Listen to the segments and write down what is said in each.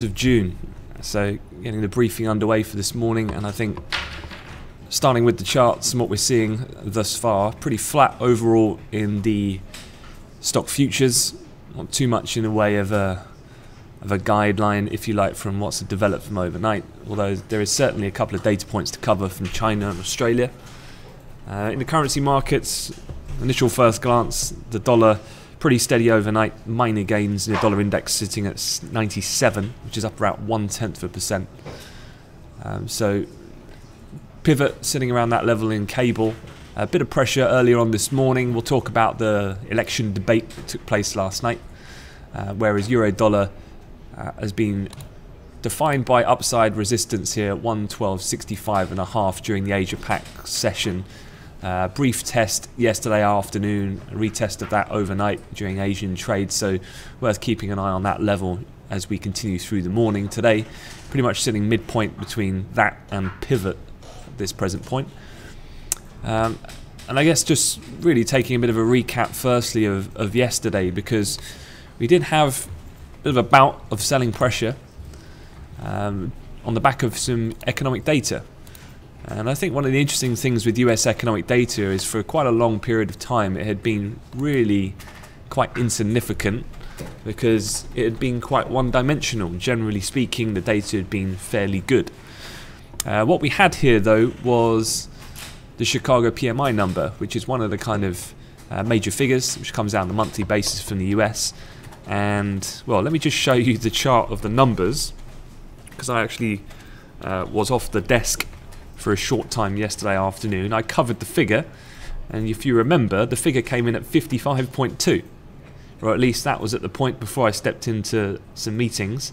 of June. So getting the briefing underway for this morning, and I think starting with the charts and what we're seeing thus far, pretty flat overall in the stock futures. Not too much in the way of a guideline, if you like, from what's developed from overnight, although there is certainly a couple of data points to cover from China and Australia. In the currency markets, initial first glance, the dollar pretty steady overnight, minor gains in the dollar index sitting at 97, which is up around 0.1%. So pivot sitting around that level in cable. A bit of pressure earlier on this morning. We'll talk about the election debate that took place last night, whereas euro dollar has been defined by upside resistance here at 112.65.5 during the Asia Pac session. Brief test yesterday afternoon, a retest of that overnight during Asian trade, so worth keeping an eye on that level as we continue through the morning today. Pretty much sitting midpoint between that and pivot at this present point. And I guess just really taking a bit of a recap firstly of yesterday, because we did have a bit of a bout of selling pressure on the back of some economic data. And I think one of the interesting things with US economic data is for quite a long period of time it had been really quite insignificant because it had been quite one-dimensional. Generally speaking, the data had been fairly good. What we had here though was the Chicago PMI number, which is one of the kind of major figures which comes out on a monthly basis from the US. And well, let me just show you the chart of the numbers, because I actually was off the desk for a short time yesterday afternoon. I covered the figure, and if you remember, the figure came in at 55.2, or at least that was at the point before I stepped into some meetings.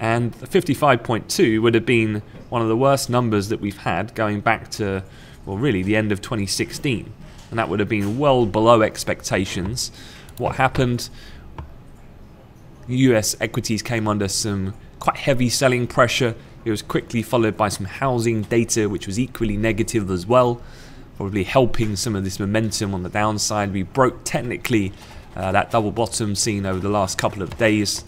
And 55.2 would have been one of the worst numbers that we've had going back to, well, really the end of 2016, and that would have been well below expectations. What happened? US equities came under some quite heavy selling pressure. It was quickly followed by some housing data which was equally negative as well, probably helping some of this momentum on the downside. We broke technically that double bottom seen over the last couple of days.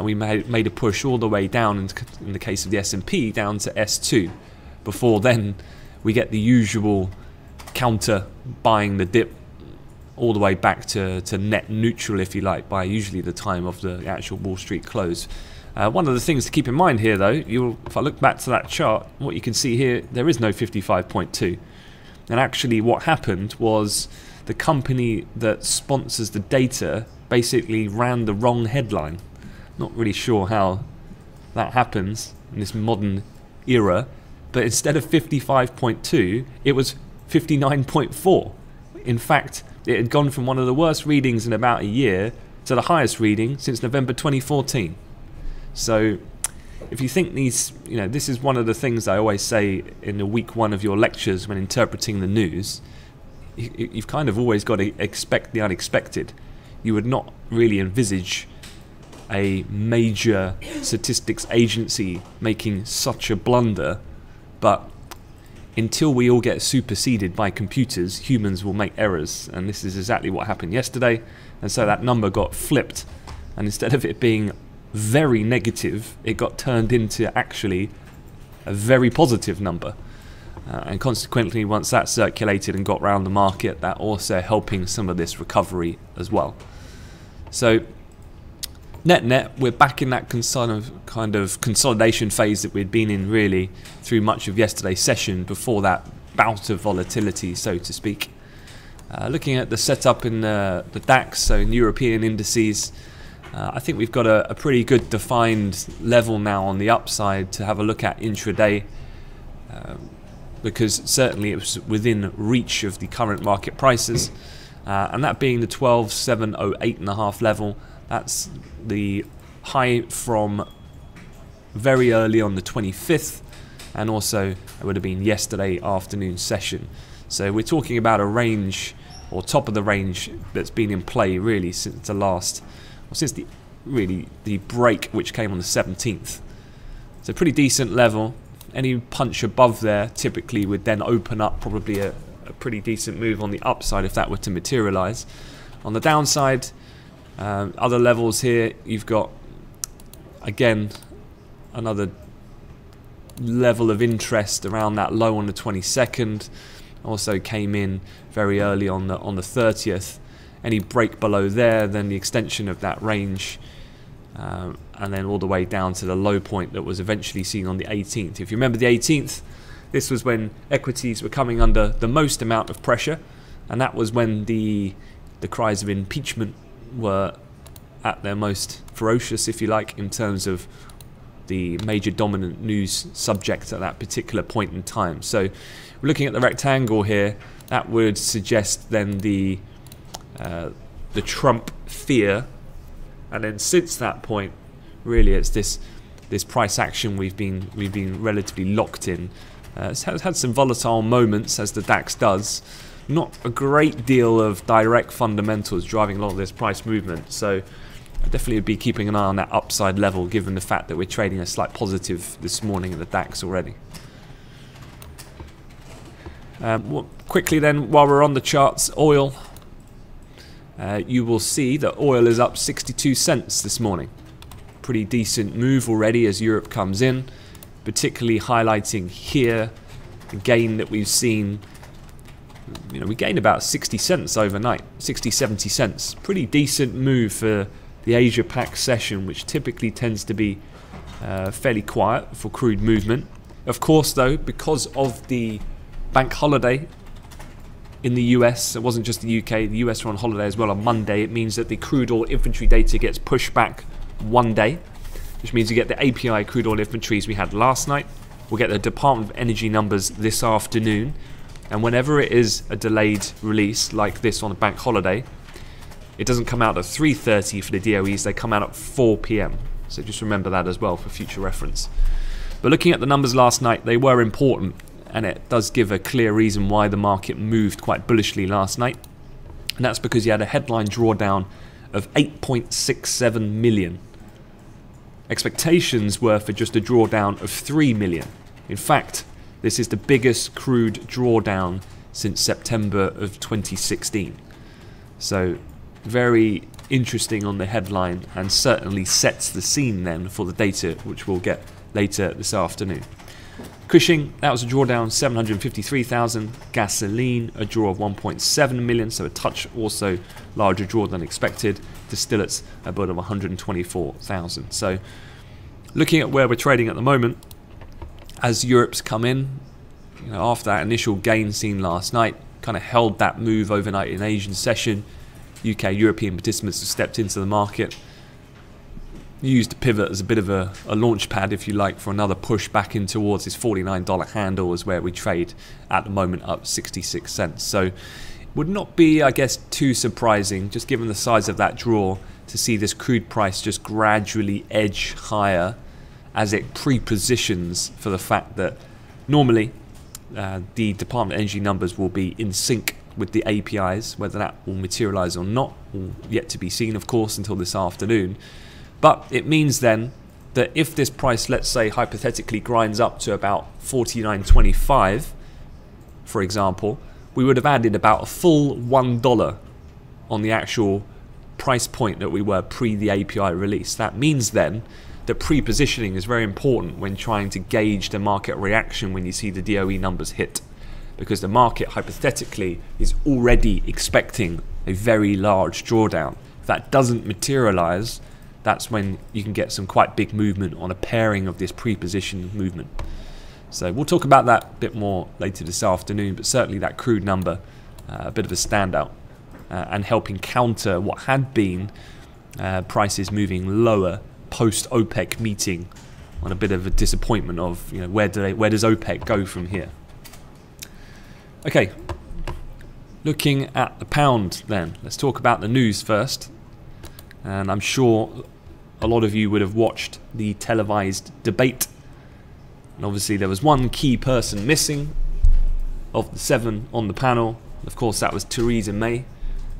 We made a push all the way down, in the case of the S&P, down to S2. Before then, we get the usual counter buying the dip all the way back to net neutral, if you like, by usually the time of the actual Wall Street close. One of the things to keep in mind here though, if I look back to that chart, what you can see here, there is no 55.2. And actually what happened was the company that sponsors the data basically ran the wrong headline. Not really sure how that happens in this modern era, but instead of 55.2, it was 59.4. In fact, it had gone from one of the worst readings in about a year to the highest reading since November 2014. So if you think these, this is one of the things I always say in the week one of your lectures when interpreting the news. You've kind of always got to expect the unexpected. You would not really envisage a major statistics agency making such a blunder, but until we all get superseded by computers, humans will make errors, and this is exactly what happened yesterday. And so that number got flipped, and instead of it being very negative, it got turned into actually a very positive number. And consequently, once that circulated and got around the market, that also helping some of this recovery as well. So net, we're back in that kind of consolidation phase that we'd been in really through much of yesterday's session before that bout of volatility, so to speak. Looking at the setup in the DAX, so in European indices, I think we've got a pretty good defined level now on the upside to have a look at intraday, because certainly it was within reach of the current market prices, and that being the 12,708.5 level. That's the high from very early on the 25th, and also it would have been yesterday afternoon session. So we're talking about a range, or top of the range, that's been in play really since the break which came on the 17th. It's a pretty decent level. Any punch above there typically would then open up probably a pretty decent move on the upside if that were to materialize. On the downside, other levels here, you've got again, another level of interest around that low on the 22nd. Also came in very early on the 30th. Any break below there, then the extension of that range, and then all the way down to the low point that was eventually seen on the 18th. If you remember the 18th, this was when equities were coming under the most amount of pressure, and that was when the cries of impeachment were at their most ferocious, if you like, in terms of the major dominant news subject at that particular point in time. So we're looking at the rectangle here. That would suggest then the Trump fear, and then since that point, really, it's this price action we've been relatively locked in. It's had some volatile moments, as the DAX does. Not a great deal of direct fundamentals driving a lot of this price movement. So I definitely would be keeping an eye on that upside level, given the fact that we're trading a slight positive this morning in the DAX already. Quickly then, while we're on the charts, oil. You will see that oil is up 62 cents this morning. Pretty decent move already as Europe comes in, particularly highlighting here the gain that we've seen. You know, we gained about 60 cents overnight, 60, 70 cents. Pretty decent move for the Asia Pac session, which typically tends to be fairly quiet for crude movement. Of course, though, because of the bank holiday in the US, it wasn't just the UK, the US were on holiday as well on Monday. It means that the crude oil inventory data gets pushed back one day, which means you get the API crude oil inventories we had last night. We'll get the Department of Energy numbers this afternoon. And whenever it is a delayed release like this on a bank holiday, it doesn't come out at 3:30 for the DOEs, they come out at 4 p.m. So just remember that as well for future reference. But looking at the numbers last night, they were important, and it does give a clear reason why the market moved quite bullishly last night. And that's because you had a headline drawdown of 8.67 million. Expectations were for just a drawdown of 3 million. In fact, this is the biggest crude drawdown since September of 2016. So very interesting on the headline, and certainly sets the scene then for the data which we'll get later this afternoon. Cushing, that was a drawdown 753,000. Gasoline, a draw of 1.7 million, so a touch also larger draw than expected. Distillates, a bit of 124,000. So looking at where we're trading at the moment, as Europe's come in, you know, after that initial gain seen last night, kind of held that move overnight in Asian session. UK, European participants have stepped into the market, used the pivot as a bit of a launch pad, if you like, for another push back in towards this $49 handle, is where we trade at the moment, up 66 cents. So it would not be, I guess, too surprising, just given the size of that draw, to see this crude price just gradually edge higher as it pre-positions for the fact that normally the Department of Energy numbers will be in sync with the APIs. Whether that will materialize or not will yet to be seen, of course, until this afternoon. But it means then that if this price, let's say, hypothetically grinds up to about 49.25, for example, we would have added about a full $1 on the actual price point that we were pre the API release. That means then that pre-positioning is very important when trying to gauge the market reaction when you see the DOE numbers hit, because the market hypothetically is already expecting a very large drawdown. If that doesn't materialize, that's when you can get some quite big movement on a pairing of this pre-positioned movement. So we'll talk about that a bit more later this afternoon, but certainly that crude number, a bit of a standout, and helping counter what had been prices moving lower post OPEC meeting, on a bit of a disappointment of, you know, where does OPEC go from here. Okay, looking at the pound then, let's talk about the news first. And I'm sure a lot of you would have watched the televised debate, and obviously there was one key person missing of the 7 on the panel. Of course, that was Theresa May.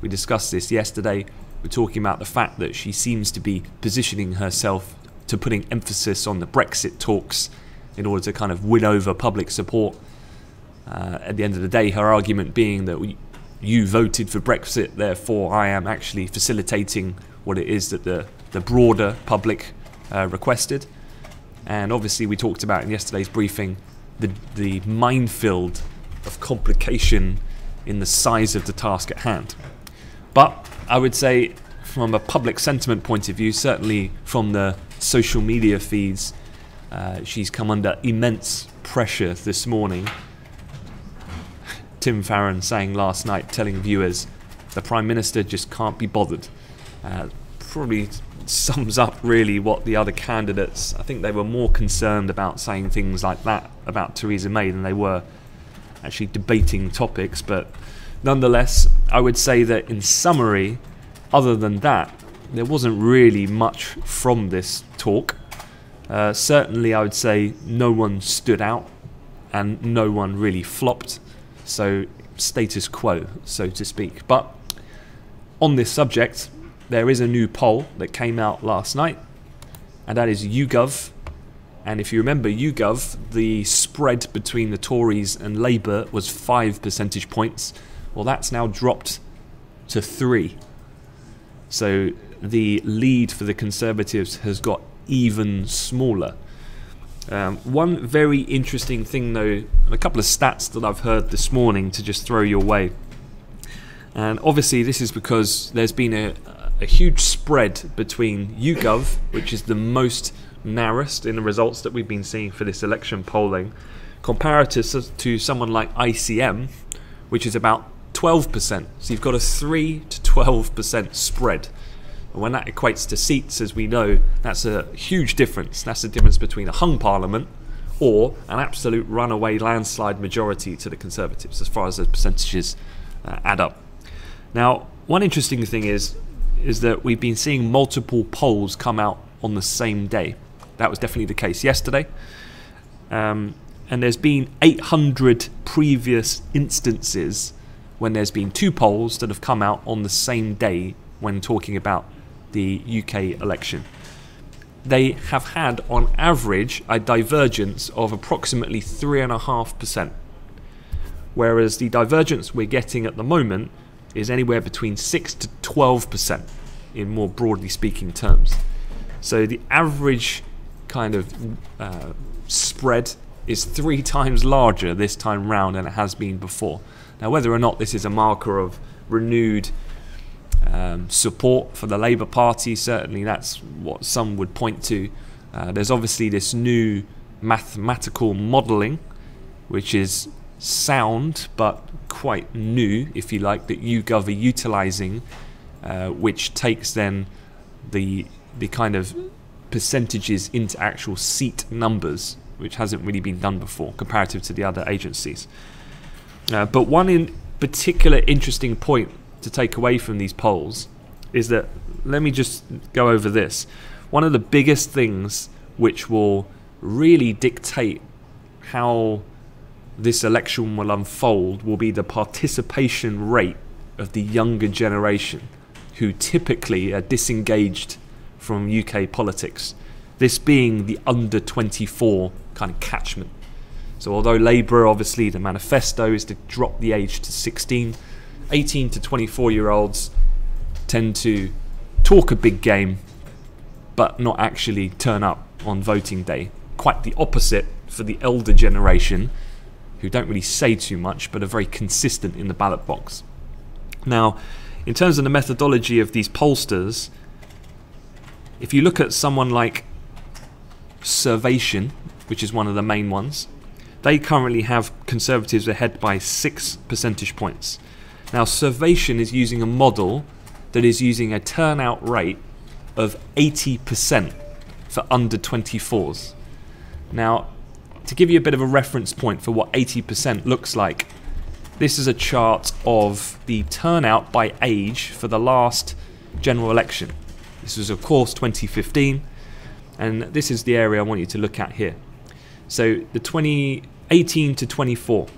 We discussed this yesterday. We're talking about the fact that she seems to be positioning herself to putting emphasis on the Brexit talks in order to kind of win over public support. At the end of the day, her argument being that you voted for Brexit, therefore I am actually facilitating what it is that the broader public requested. And obviously we talked about in yesterday's briefing the minefield of complication in the size of the task at hand. But I would say from a public sentiment point of view, certainly from the social media feeds, she's come under immense pressure this morning. Tim Farron saying last night, telling viewers, the Prime Minister just can't be bothered. Probably sums up really what the other candidates, I think they were more concerned about saying things like that about Theresa May than they were actually debating topics. But nonetheless, I would say that in summary, other than that, there wasn't really much from this talk. Certainly I would say no one stood out and no one really flopped. So status quo, so to speak. But on this subject, there is a new poll that came out last night, and that is YouGov. And if you remember YouGov, the spread between the Tories and Labour was 5 percentage points. Well, that's now dropped to 3. So the lead for the Conservatives has got even smaller. One very interesting thing though, and a couple of stats that I've heard this morning to just throw your way. And obviously this is because there's been a huge spread between YouGov, which is the most narrowest in the results that we've been seeing for this election polling, comparative to someone like ICM, which is about 12%. So you've got a 3 to 12% spread. And when that equates to seats, as we know, that's a huge difference. That's the difference between a hung parliament or an absolute runaway landslide majority to the Conservatives, as far as the percentages add up. Now, one interesting thing is that we've been seeing multiple polls come out on the same day. That was definitely the case yesterday. And there's been 800 previous instances when there's been 2 polls that have come out on the same day when talking about the UK election. They have had, on average, a divergence of approximately 3.5%, whereas the divergence we're getting at the moment is anywhere between 6 to 12% in more broadly speaking terms. So the average kind of spread is 3 times larger this time round than it has been before. Now, whether or not this is a marker of renewed support for the Labour Party, certainly that's what some would point to. There's obviously this new mathematical modelling, which is sound but quite new, if you like, that YouGov are utilising, which takes then the kind of percentages into actual seat numbers, which hasn't really been done before comparative to the other agencies. But one in particular interesting point to take away from these polls is that, let me just go over this. One of the biggest things which will really dictate how this election will unfold will be the participation rate of the younger generation, who typically are disengaged from UK politics, this being the under 24 kind of catchment. So although Labour, obviously the manifesto is to drop the age to 16, 18 to 24 year olds tend to talk a big game but not actually turn up on voting day. Quite the opposite for the elder generation, who don't really say too much but are very consistent in the ballot box. Now, in terms of the methodology of these pollsters, if you look at someone like Survation, which is one of the main ones, they currently have Conservatives ahead by 6 percentage points. Now, Survation is using a model that is using a turnout rate of 80% for under 24s. Now, to give you a bit of a reference point for what 80% looks like, this is a chart of the turnout by age for the last general election. This was, of course, 2015, and this is the area I want you to look at here. So the 2018 to 24.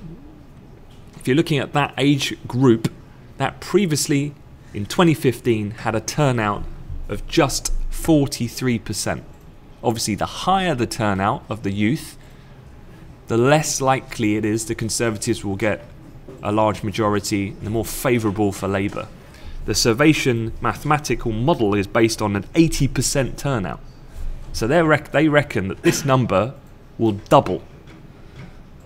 If you're looking at that age group, that previously in 2015 had a turnout of just 43%. Obviously, the higher the turnout of the youth, the less likely it is the Conservatives will get a large majority, the more favourable for Labour. The Survation mathematical model is based on an 80% turnout. So they reckon that this number will double.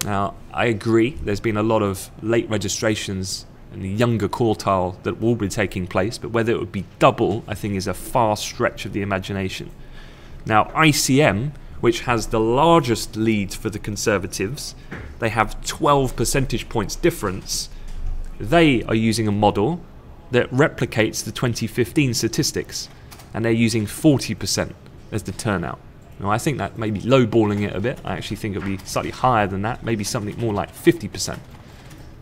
Now, I agree, there's been a lot of late registrations in the younger quartile that will be taking place, but whether it would be double, I think, is a far stretch of the imagination. Now, ICM, which has the largest lead for the Conservatives, they have 12 percentage points difference. They are using a model that replicates the 2015 statistics, and they're using 40% as the turnout. Now, I think that may be lowballing it a bit. I actually think it would be slightly higher than that, maybe something more like 50%.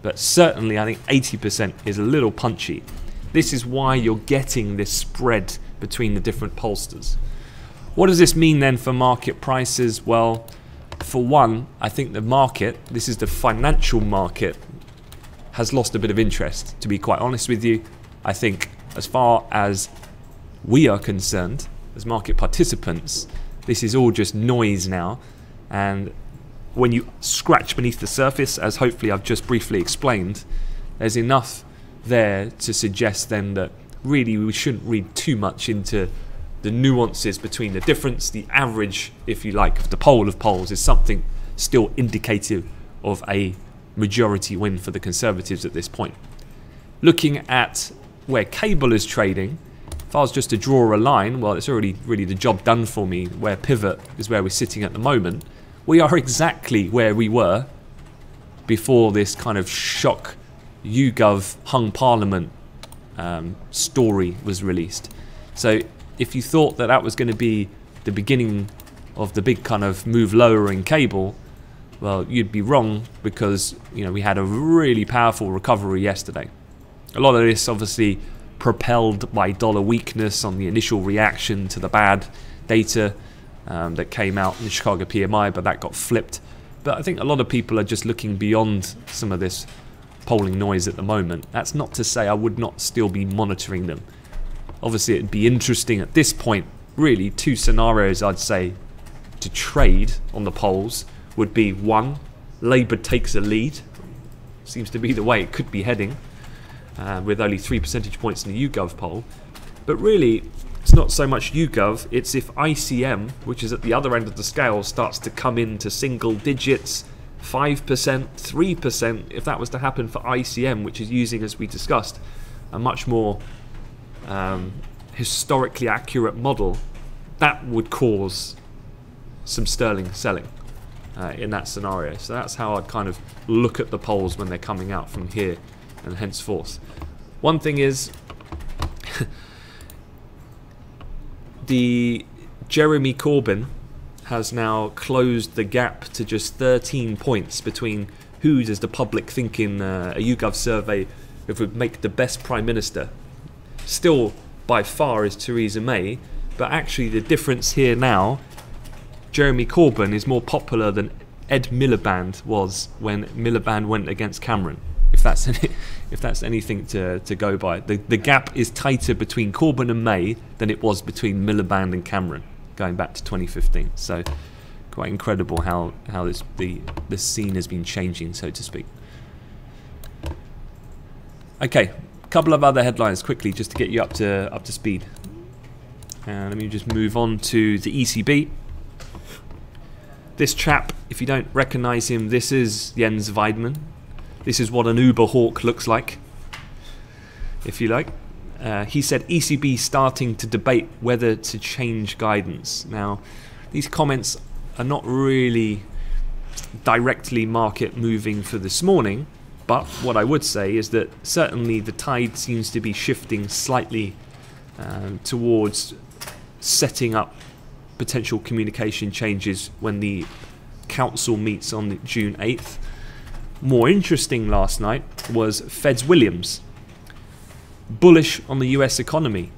But certainly, I think 80% is a little punchy. This is why you're getting this spread between the different pollsters. What does this mean then for market prices? Well, for one, I think the market, this is the financial market, has lost a bit of interest, to be quite honest with you. I think as far as we are concerned, as market participants, this is all just noise now. And when you scratch beneath the surface, as hopefully I've just briefly explained, there's enough there to suggest then that really we shouldn't read too much into the nuances between the difference. The average, if you like, of the poll of polls is something still indicative of a majority win for the Conservatives at this point. Looking at where cable is trading, if I was just to draw a line, well, it's already really the job done for me. Where pivot is where we're sitting at the moment. We are exactly where we were before this kind of shock YouGov hung parliament story was released. So if you thought that that was going to be the beginning of the big kind of move lower in cable, well, you'd be wrong, because we had a really powerful recovery yesterday. A lot of this obviously propelled by dollar weakness on the initial reaction to the bad data that came out in the Chicago PMI, but that got flipped. But I think a lot of people are just looking beyond some of this polling noise at the moment. That's not to say I would not still be monitoring them. Obviously, it'd be interesting at this point, really, two scenarios I'd say to trade on the polls would be: one, Labour takes a lead. Seems to be the way it could be heading, with only 3 percentage points in the YouGov poll. But really, it's not so much YouGov, it's if ICM, which is at the other end of the scale, starts to come into single digits, 5%, 3%, if that was to happen for ICM, which is using, as we discussed, a much more historically accurate model, that would cause some sterling selling in that scenario. So that's how I'd kind of look at the polls when they're coming out from here and henceforth. One thing is, the Jeremy Corbyn has now closed the gap to just 13 points between who does the public think in a YouGov survey if would make the best Prime Minister. Still by far is Theresa May, but actually the difference here now, Jeremy Corbyn is more popular than Ed Miliband was when Miliband went against Cameron. If that's anything to go by. The gap is tighter between Corbyn and May than it was between Miliband and Cameron, going back to 2015. So quite incredible how the scene has been changing, so to speak. Okay, a couple of other headlines quickly just to get you up to speed. Let me just move on to the ECB. This chap, if you don't recognise him, this is Jens Weidmann. This is what an Uber hawk looks like, if you like. He said ECB starting to debate whether to change guidance. Now, these comments are not really directly market moving for this morning, but what I would say is that certainly the tide seems to be shifting slightly towards setting up potential communication changes when the council meets on June 8th. More interesting last night was Fed's Williams. Bullish on the US economy.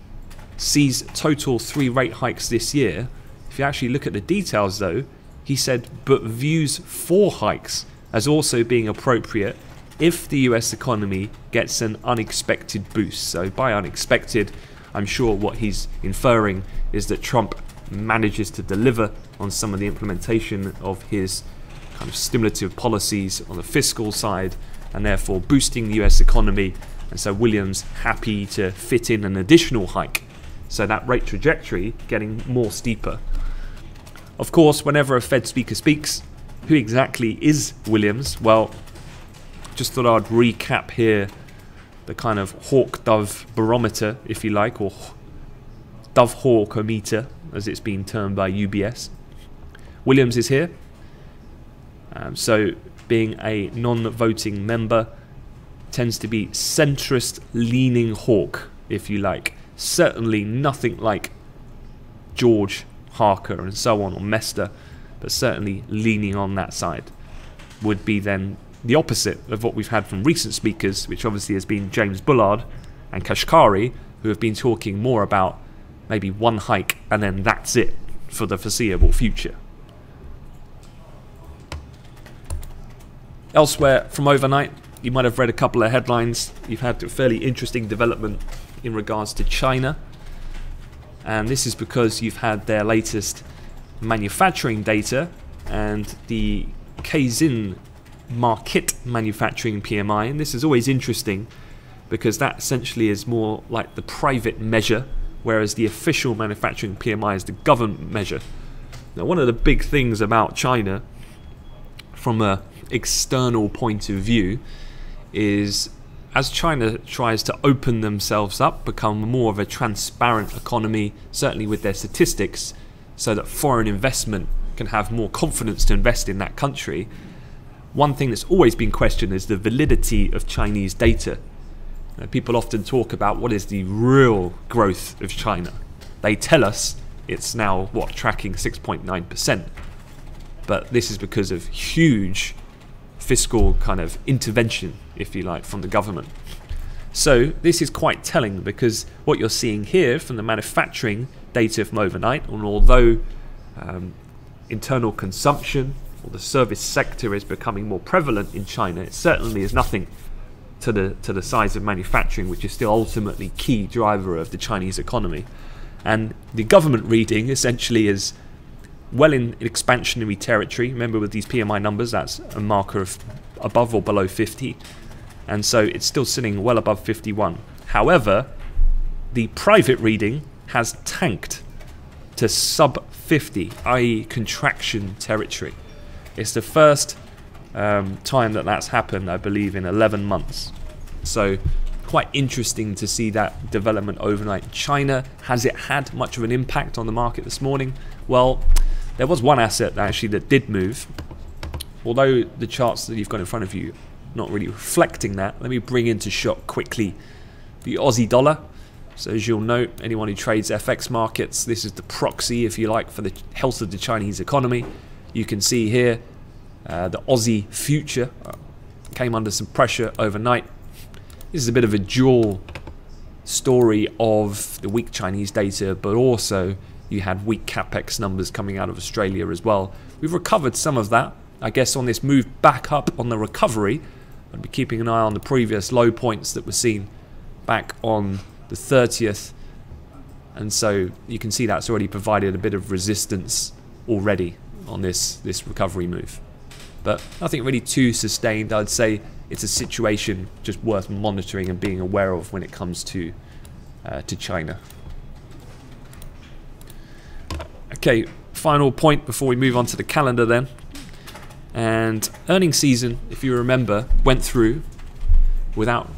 Sees total 3 rate hikes this year. If you actually look at the details though, he said but views 4 hikes as also being appropriate if the US economy gets an unexpected boost. So by unexpected, I'm sure what he's inferring is that Trump manages to deliver on some of the implementation of his kind of stimulative policies on the fiscal side, and therefore boosting the US economy. And so Williams happy to fit in an additional hike, so that rate trajectory getting more steeper. Of course, whenever a Fed speaker speaks, who exactly is Williams? Well, just thought I'd recap here the kind of hawk-dove barometer, if you like, or dove-hawk-o-meter, as it's been termed by UBS. Williams is here. So being a non-voting member tends to be centrist-leaning hawk, if you like. Certainly nothing like George, Harker and so on, or Mester, but certainly leaning on that side. Would be then the opposite of what we've had from recent speakers, which obviously has been James Bullard and Kashkari, who have been talking more about maybe one hike and then that's it for the foreseeable future. Elsewhere from overnight, you might have read a couple of headlines. You've had a fairly interesting development in regards to China, and this is because you've had their latest manufacturing data and the Caixin market manufacturing PMI, and this is always interesting because that essentially is more like the private measure, whereas the official manufacturing PMI is the government measure. Now, one of the big things about China from an external point of view is as China tries to open themselves up, become more of a transparent economy, certainly with their statistics, so that foreign investment can have more confidence to invest in that country, one thing that's always been questioned is the validity of Chinese data. People often talk about what is the real growth of China. They tell us it's now, tracking 6.9%. But this is because of huge fiscal kind of intervention, if you like, from the government. So this is quite telling because what you're seeing here from the manufacturing data from overnight, and although internal consumption or the service sector is becoming more prevalent in China, it certainly is nothing to the size of manufacturing, which is still ultimately key driver of the Chinese economy. And the government reading essentially is well in expansionary territory. Remember, with these PMI numbers, that's a marker of above or below 50, and so it's still sitting well above 51. However, the private reading has tanked to sub 50, i.e. contraction territory. It's the first time that that's happened, I believe, in 11 months. So quite interesting to see that development overnight. China, has it had much of an impact on the market this morning? Well, there was one asset actually that did move, although the charts that you've got in front of you not really reflecting that. Let me bring into shot quickly the Aussie dollar. So as you'll note, anyone who trades FX markets, this is the proxy, if you like, for the health of the Chinese economy. You can see here the Aussie future came under some pressure overnight. This is a bit of a dual story of the weak Chinese data, but also you had weak capex numbers coming out of Australia as well. We've recovered some of that. I guess on this move back up on the recovery, I'd be keeping an eye on the previous low points that were seen back on the 30th. And so you can see that's already provided a bit of resistance already on this recovery move. But nothing really too sustained. I'd say it's a situation just worth monitoring and being aware of when it comes to China. Okay, final point before we move on to the calendar then. And earnings season, if you remember, went through without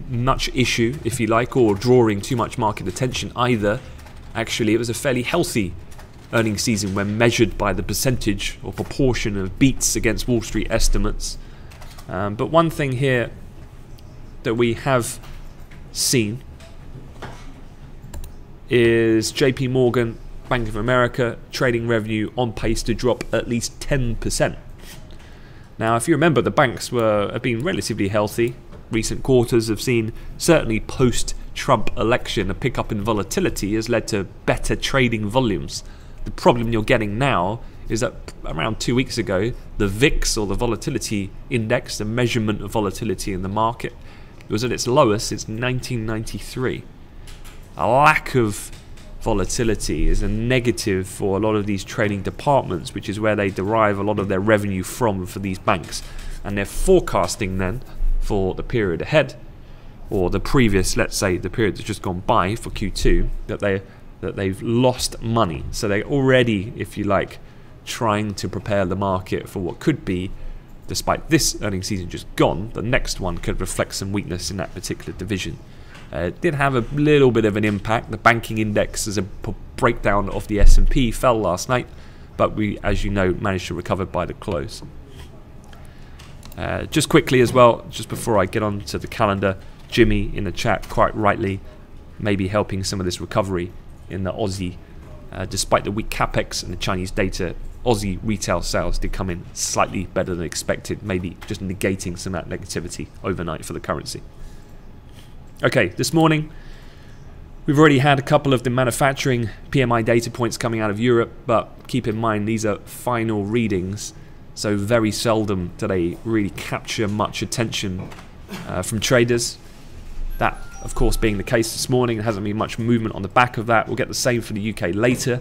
much issue, if you like, or drawing too much market attention either. Actually, it was a fairly healthy earnings season when measured by the percentage or proportion of beats against Wall Street estimates. But one thing here that we have seen is JP Morgan, Bank of America, trading revenue on pace to drop at least 10%. Now, if you remember, the banks have been relatively healthy. Recent quarters have seen, certainly post-Trump election, a pickup in volatility has led to better trading volumes. The problem you're getting now is that around 2 weeks ago, the VIX, or the volatility index, the measurement of volatility in the market, it was at its lowest since 1993. A lack of volatility is a negative for a lot of these trading departments, which is where they derive a lot of their revenue from for these banks. And they're forecasting then for the period ahead, or the previous, let's say, the period that's just gone by for Q2, that they're that they've lost money. So they're already, if you like, trying to prepare the market for what could be, despite this earnings season just gone, the next one could reflect some weakness in that particular division. It did have a little bit of an impact. The banking index as a breakdown of the S&P fell last night, but we, as you know, managed to recover by the close. Just quickly as well, just before I get on to the calendar, Jimmy in the chat quite rightly maybe helping some of this recovery in the Aussie. Despite the weak capex and the Chinese data, Aussie retail sales did come in slightly better than expected, maybe just negating some of that negativity overnight for the currency. Okay, this morning we've already had a couple of the manufacturing PMI data points coming out of Europe, but keep in mind these are final readings, so very seldom do they really capture much attention from traders. That, of course, being the case this morning, there hasn't been much movement on the back of that. We'll get the same for the UK later.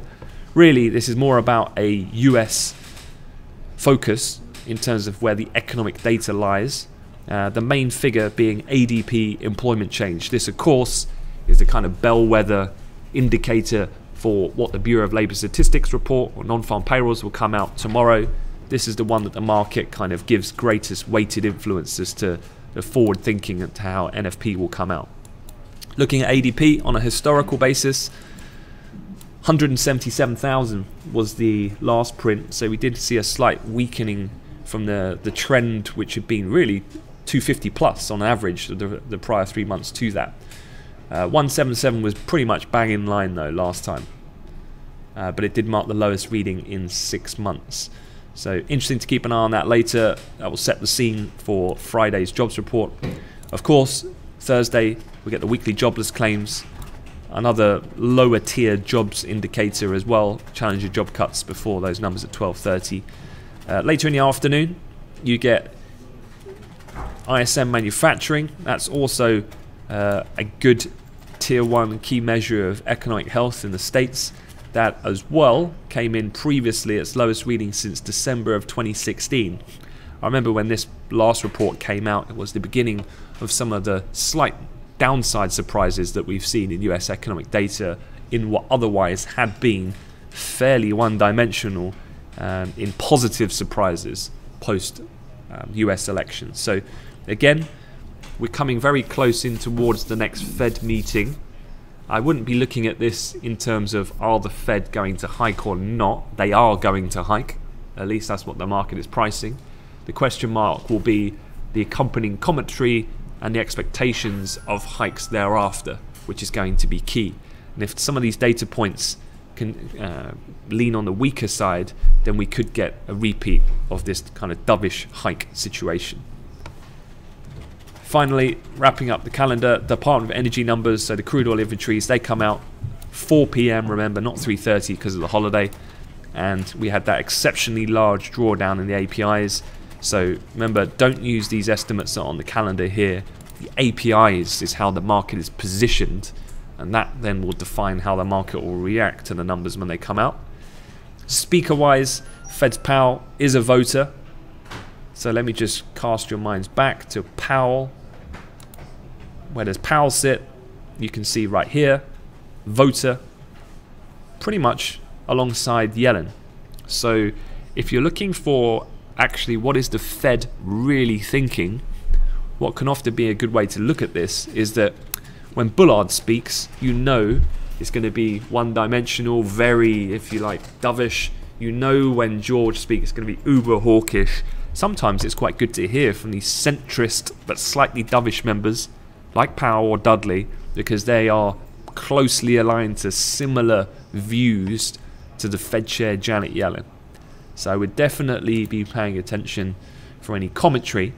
Really, this is more about a US focus in terms of where the economic data lies. The main figure being ADP employment change. This, of course, is the kind of bellwether indicator for what the Bureau of Labour Statistics report, or non-farm payrolls, will come out tomorrow. This is the one that the market kind of gives greatest weighted influence as to the forward thinking and to how NFP will come out. Looking at ADP on a historical basis, 177,000 was the last print, so we did see a slight weakening from the trend, which had been really 250 plus on average the prior 3 months to that. 177 was pretty much bang in line though last time, but it did mark the lowest reading in 6 months. So interesting to keep an eye on that later. That will set the scene for Friday's jobs report. Of course, Thursday we get the weekly jobless claims, another lower tier jobs indicator as well, challenger job cuts before those numbers at 12:30. Later in the afternoon you get ISM manufacturing. That's also a good tier 1 key measure of economic health in the States. That as well came in previously its lowest reading since December of 2016. I remember when this last report came out, it was the beginning of some of the slight downside surprises that we've seen in US economic data in what otherwise had been fairly one-dimensional in positive surprises post US elections. So again, we're coming very close in towards the next Fed meeting. I wouldn't be looking at this in terms of are the Fed going to hike or not. They are going to hike. At least that's what the market is pricing. The question mark will be the accompanying commentary and the expectations of hikes thereafter, which is going to be key. And if some of these data points can lean on the weaker side, then we could get a repeat of this kind of dovish hike situation. Finally, wrapping up the calendar, Department of Energy numbers, so the crude oil inventories, they come out 4 PM, remember, not 3:30 because of the holiday. And we had that exceptionally large drawdown in the APIs. So remember, don't use these estimates on the calendar here. The APIs is how the market is positioned, and that then will define how the market will react to the numbers when they come out. Speaker-wise, Fed's Powell is a voter. So let me just cast your minds back to Powell. Where does Powell sit? You can see right here, voter, pretty much alongside Yellen. So if you're looking for actually what is the Fed really thinking, what can often be a good way to look at this is that when Bullard speaks, you know it's going to be one-dimensional, very, if you like, dovish. You know when George speaks, it's going to be uber hawkish. Sometimes it's quite good to hear from these centrist but slightly dovish members like Powell or Dudley, because they are closely aligned to similar views to the Fed chair Janet Yellen. So I would definitely be paying attention for any commentary,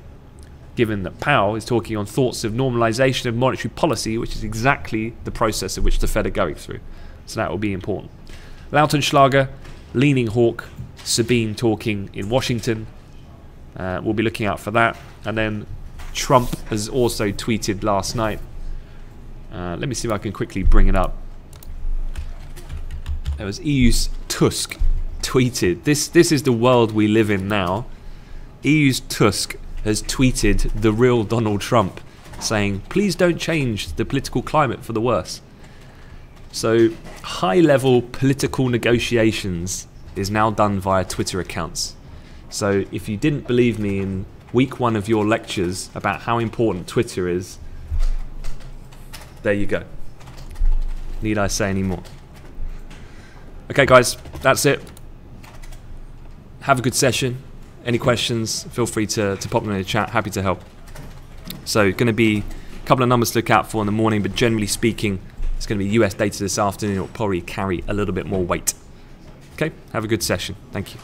given that Powell is talking on thoughts of normalization of monetary policy, which is exactly the process of which the Fed are going through. So that will be important. Lautenschlager, leaning hawk, Sabine talking in Washington. We'll be looking out for that. And then Trump has also tweeted last night. Let me see if I can quickly bring it up. There was EU's Tusk tweeted. This is the world we live in now. EU's Tusk has tweeted the real Donald Trump, saying, please don't change the political climate for the worse. So high-level political negotiations is now done via Twitter accounts. So if you didn't believe me in week 1 of your lectures about how important Twitter is, there you go. Need I say any more? Okay guys, that's it. Have a good session. Any questions, feel free to pop them in the chat. Happy to help. So going to be a couple of numbers to look out for in the morning, but generally speaking, it's going to be US data this afternoon. It will probably carry a little bit more weight. Okay, have a good session. Thank you.